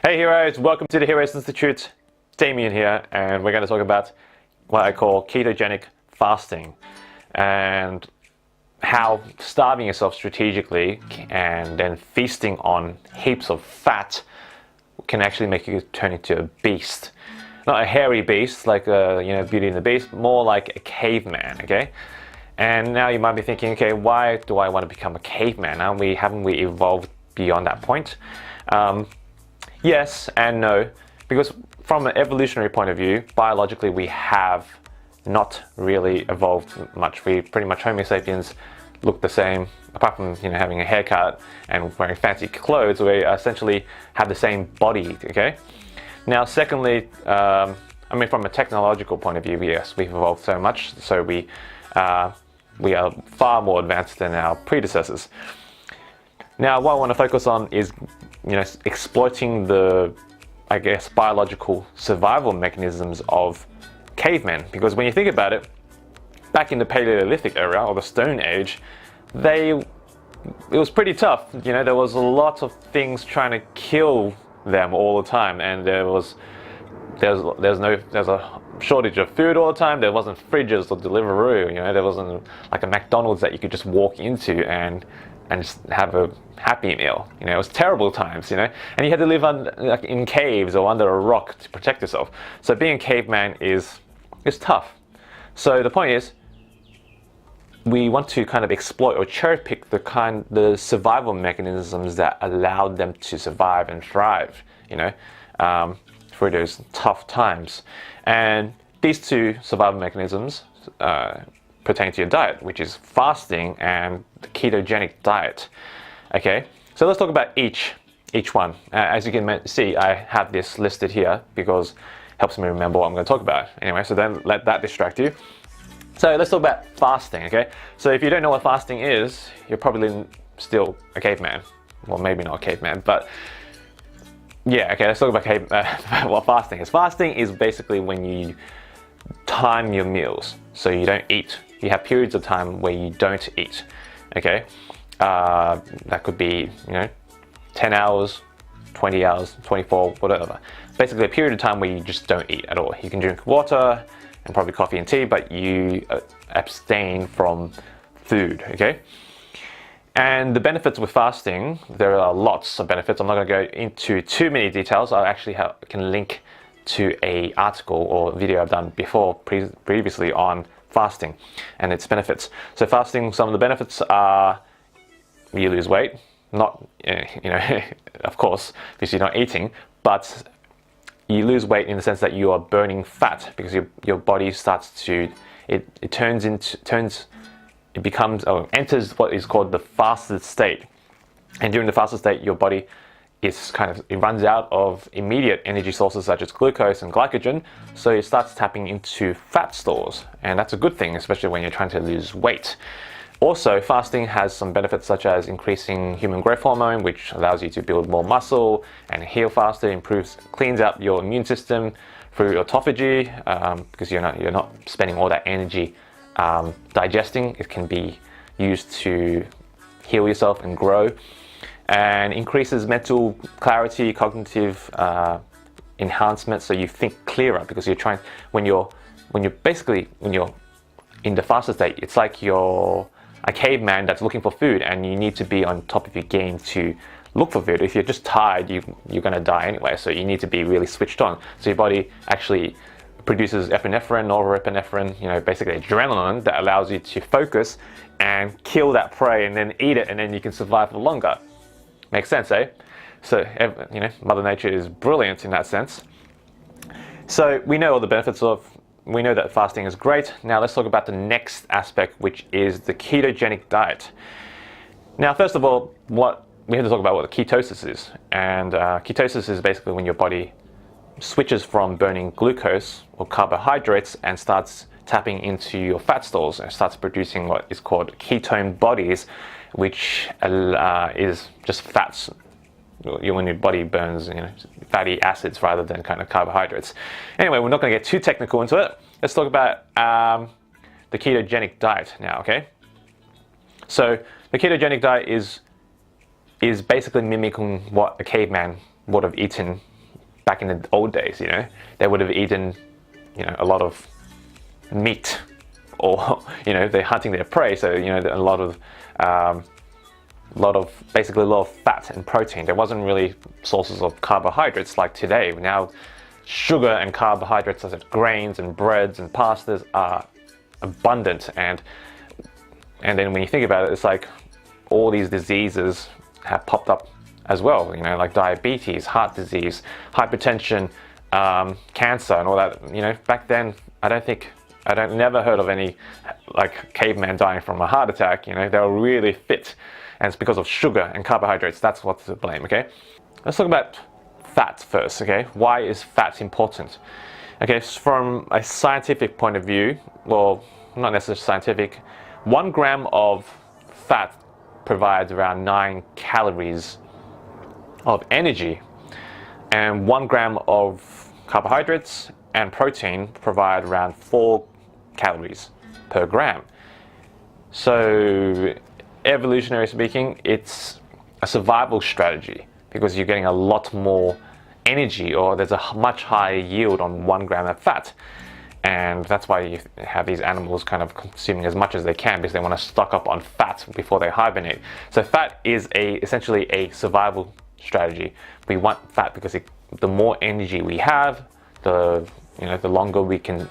Hey heroes, welcome to the Heroes Institute. Damien here, and we're going to talk about what I call ketogenic fasting and how starving yourself strategically and then feasting on heaps of fat can actually make you turn into a beast. Not a hairy beast like Beauty and the Beast, more like a caveman, okay? And now you might be thinking, okay, why do I want to become a caveman? Haven't we evolved beyond that point? Yes and no, because from an evolutionary point of view, biologically we have not really evolved much. We pretty much, Homo sapiens, look the same, apart from having a haircut and wearing fancy clothes. We essentially have the same body. Okay. Now, secondly, from a technological point of view, yes, we've evolved so much, so we are far more advanced than our predecessors. Now, what I want to focus on is, exploiting the, biological survival mechanisms of cavemen. Because when you think about it, back in the Paleolithic era or the Stone Age, it was pretty tough. There was a lot of things trying to kill them all the time, and there's a shortage of food all the time. There wasn't fridges or Deliveroo. There wasn't like a McDonald's that you could just walk into and just have a happy meal. It was terrible times, and you had to live in caves or under a rock to protect yourself. So being a caveman is tough. So the point is, we want to kind of exploit or cherry pick the survival mechanisms that allowed them to survive and thrive, through those tough times. And these two survival mechanisms pertain to your diet, which is fasting and the ketogenic diet. Okay, so let's talk about each one. As you can see, I have this listed here because it helps me remember what I'm going to talk about. Anyway, so don't let that distract you. So let's talk about fasting, okay? So if you don't know what fasting is, you're probably still a caveman. Well, maybe not a caveman, but yeah, okay, let's talk about what fasting is. Fasting is basically when you time your meals, so you don't eat. You have periods of time where you don't eat, okay? That could be, 10 hours, 20 hours, 24, whatever. Basically a period of time where you just don't eat at all. You can drink water and probably coffee and tea, but you abstain from food, okay? And the benefits with fasting, there are lots of benefits. I'm not going to go into too many details. I actually can link to an article or video I've done before previously on fasting and its benefits. So fasting, some of the benefits are you lose weight, not, of course, because you're not eating, but you lose weight in the sense that you are burning fat because your body starts to, enters what is called the fasted state. And during the fasted state, your body it runs out of immediate energy sources such as glucose and glycogen, so it starts tapping into fat stores, and that's a good thing, especially when you're trying to lose weight. Also, fasting has some benefits such as increasing human growth hormone, which allows you to build more muscle and heal faster, cleans out your immune system through autophagy, because you're not spending all that energy digesting. It can be used to heal yourself and grow, and increases mental clarity, cognitive enhancement, so you think clearer because when you're in the fasted state, it's like you're a caveman that's looking for food, and you need to be on top of your game to look for food. If you're just tired, you're going to die anyway, so you need to be really switched on. So your body actually produces epinephrine, norepinephrine, basically adrenaline that allows you to focus and kill that prey and then eat it, and then you can survive for longer. Makes sense, eh? So, Mother Nature is brilliant in that sense. So we know all the benefits we know that fasting is great. Now let's talk about the next aspect, which is the ketogenic diet. Now, first of all, we have to talk about what ketosis is. And ketosis is basically when your body switches from burning glucose or carbohydrates and starts tapping into your fat stores and starts producing what is called ketone bodies, which is just fats. When your body burns fatty acids rather than kind of carbohydrates. Anyway, we're not going to get too technical into it. Let's talk about the ketogenic diet now, okay? So the ketogenic diet is basically mimicking what a caveman would have eaten back in the old days. They would have eaten a lot of meat, or they're hunting their prey, so a lot of basically a lot of fat and protein. There wasn't really sources of carbohydrates like today. Now sugar and carbohydrates such as grains and breads and pastas are abundant, and then when you think about it, it's like all these diseases have popped up as well, like diabetes, heart disease, hypertension, cancer and all that. Back then I never heard of any like caveman dying from a heart attack. They were really fit, and it's because of sugar and carbohydrates. That's what's to blame. Okay, let's talk about fat first. Okay, why is fat important? Okay, so from a scientific point of view, well, not necessarily scientific, 1 gram of fat provides around 9 calories of energy, and 1 gram of carbohydrates and protein provide around 4 calories per gram. So evolutionary speaking, it's a survival strategy because you're getting a lot more energy, or there's a much higher yield on 1 gram of fat. And that's why you have these animals kind of consuming as much as they can, because they want to stock up on fat before they hibernate. So fat is essentially a survival strategy. We want fat because the more energy we have, the longer we can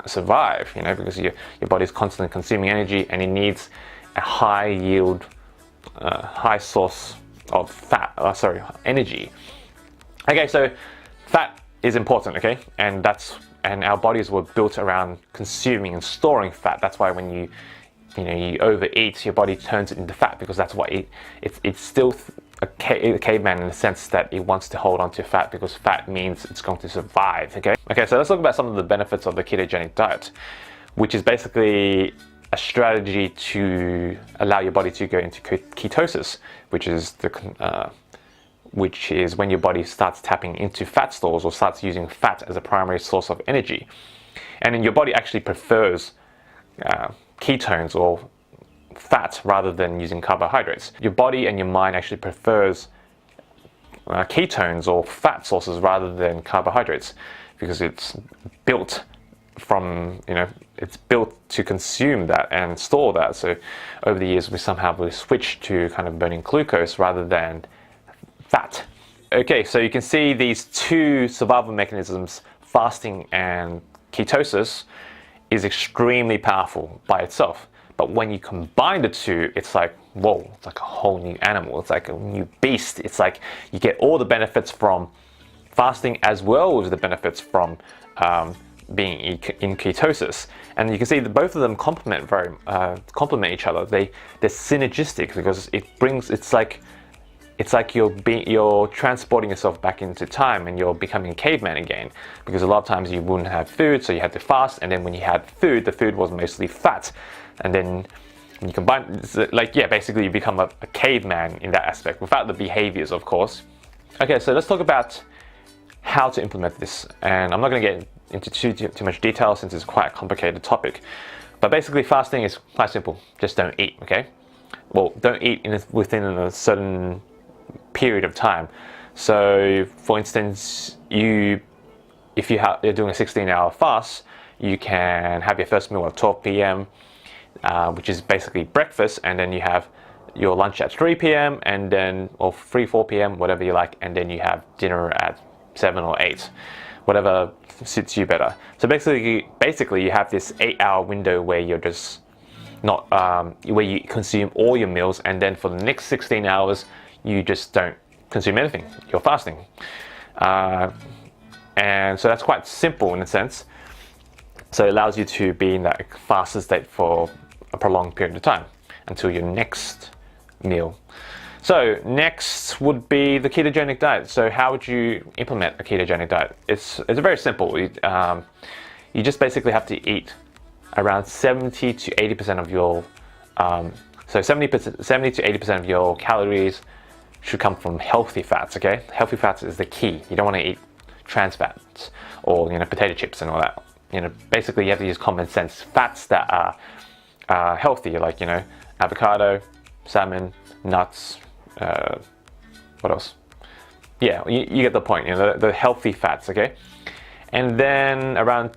survive. Because your body's constantly consuming energy, and it needs a high yield, high source of energy. Okay, so fat is important. Okay, and our bodies were built around consuming and storing fat. That's why when you overeat, your body turns it into fat, because that's what it's still a caveman in the sense that it wants to hold on to fat, because fat means it's going to survive. Okay, so let's talk about some of the benefits of the ketogenic diet, which is basically a strategy to allow your body to go into ketosis, which is when your body starts tapping into fat stores, or starts using fat as a primary source of energy. And then your body actually prefers ketones or fat rather than using carbohydrates. Your body and your mind actually prefers ketones or fat sources rather than carbohydrates, because it's built it's built to consume that and store that. So over the years, we switched to kind of burning glucose rather than fat. Okay, so you can see these two survival mechanisms, fasting and ketosis, is extremely powerful by itself. But when you combine the two, it's like, whoa, it's like a whole new animal. It's like a new beast. It's like you get all the benefits from fasting as well as the benefits from being in ketosis. And you can see that both of them complement each other. They're synergistic, because it's like you're transporting yourself back into time, and you're becoming a caveman again, because a lot of times you wouldn't have food, so you had to fast, and then when you had food, the food was mostly fat, and then when you combine, basically you become a caveman in that aspect, without the behaviors, of course. Okay, so let's talk about how to implement this, and I'm not going to get into too much detail since it's quite a complicated topic, but basically fasting is quite simple. Just don't eat. Okay, well, don't eat within a certain period of time. So for instance, if you're doing a 16-hour fast, you can have your first meal at 12 p.m. Which is basically breakfast, and then you have your lunch at 3 p.m. and then, or 4 p.m., whatever you like, and then you have dinner at 7 or 8, whatever suits you better. So basically you have this 8-hour window where you're just not where you consume all your meals, and then for the next 16 hours you just don't consume anything. You're fasting, and so that's quite simple in a sense. So it allows you to be in that fasted state for a prolonged period of time until your next meal. So next would be the ketogenic diet. So how would you implement a ketogenic diet? It's very simple. You just basically have to eat around 70 to 80% of your 70 to 80% of your calories should come from healthy fats. Okay, healthy fats is the key. You don't want to eat trans fats or potato chips and all that. Basically you have to use common sense. Fats that are healthy, like avocado, salmon, nuts, what else? yeah, you get the point, you know, the healthy fats, okay? And then around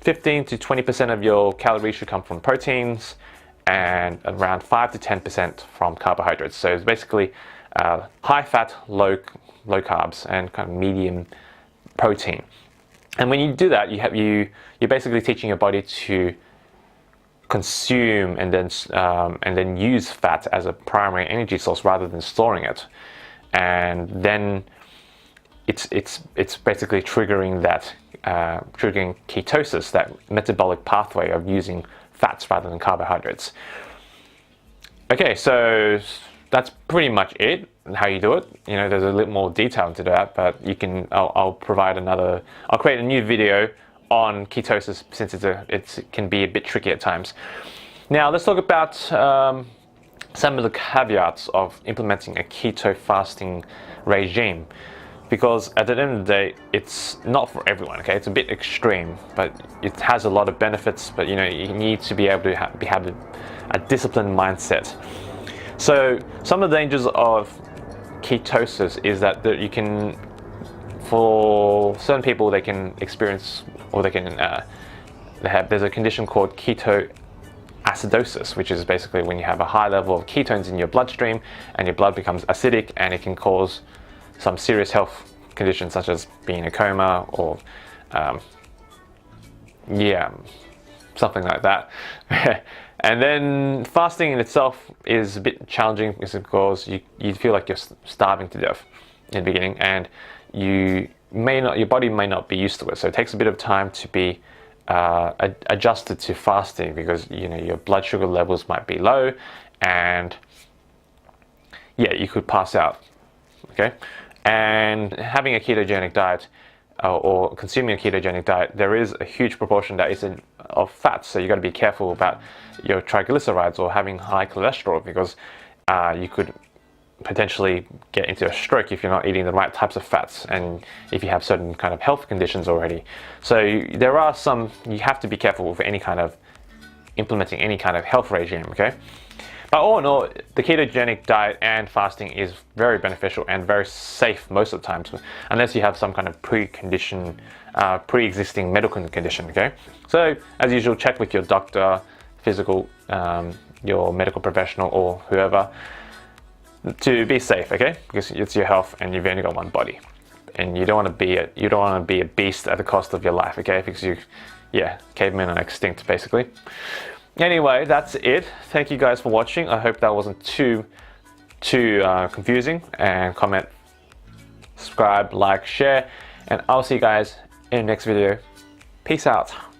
15 to 20% of your calories should come from proteins, and around 5 to 10% from carbohydrates. So it's basically high fat, low carbs, and kind of medium protein. And when you do that, you're basically teaching your body to consume and then use fat as a primary energy source rather than storing it. And then it's basically triggering ketosis, that metabolic pathway of using fats rather than carbohydrates. Okay, so that's pretty much it, how you do it. You know, there's a little more detail into that, but I'll create a new video on ketosis, since it can be a bit tricky at times. Now let's talk about some of the caveats of implementing a keto fasting regime, because at the end of the day, it's not for everyone. Okay, it's a bit extreme, but it has a lot of benefits. But you know, you need to be able to have a disciplined mindset. So some of the dangers of ketosis is that you can, for certain people, they can experience, or there's a condition called ketoacidosis, which is basically when you have a high level of ketones in your bloodstream and your blood becomes acidic, and it can cause some serious health conditions such as being in a coma or something like that. And then fasting in itself is a bit challenging because you feel like you're starving to death in the beginning, and your body may not be used to it. So it takes a bit of time to be adjusted to fasting, because you know your blood sugar levels might be low, and yeah, you could pass out. Okay, and having a ketogenic diet or consuming a ketogenic diet, there is a huge proportion that is of fats. So you got to be careful about your triglycerides or having high cholesterol, because you could potentially get into a stroke if you're not eating the right types of fats, and if you have certain kind of health conditions already. So you have to be careful with implementing any kind of health regime, okay? But all in all, the ketogenic diet and fasting is very beneficial and very safe most of the time, unless you have some kind of pre-existing medical condition, okay? So as usual, check with your doctor, your medical professional, or whoever, to be safe, okay? Because it's your health, and you've only got one body, and you don't want to be a beast at the cost of your life, okay? Because cavemen are extinct, basically. Anyway, that's it. Thank you guys for watching. I hope that wasn't too confusing. And comment, subscribe, like, share, and I'll see you guys in the next video. Peace out.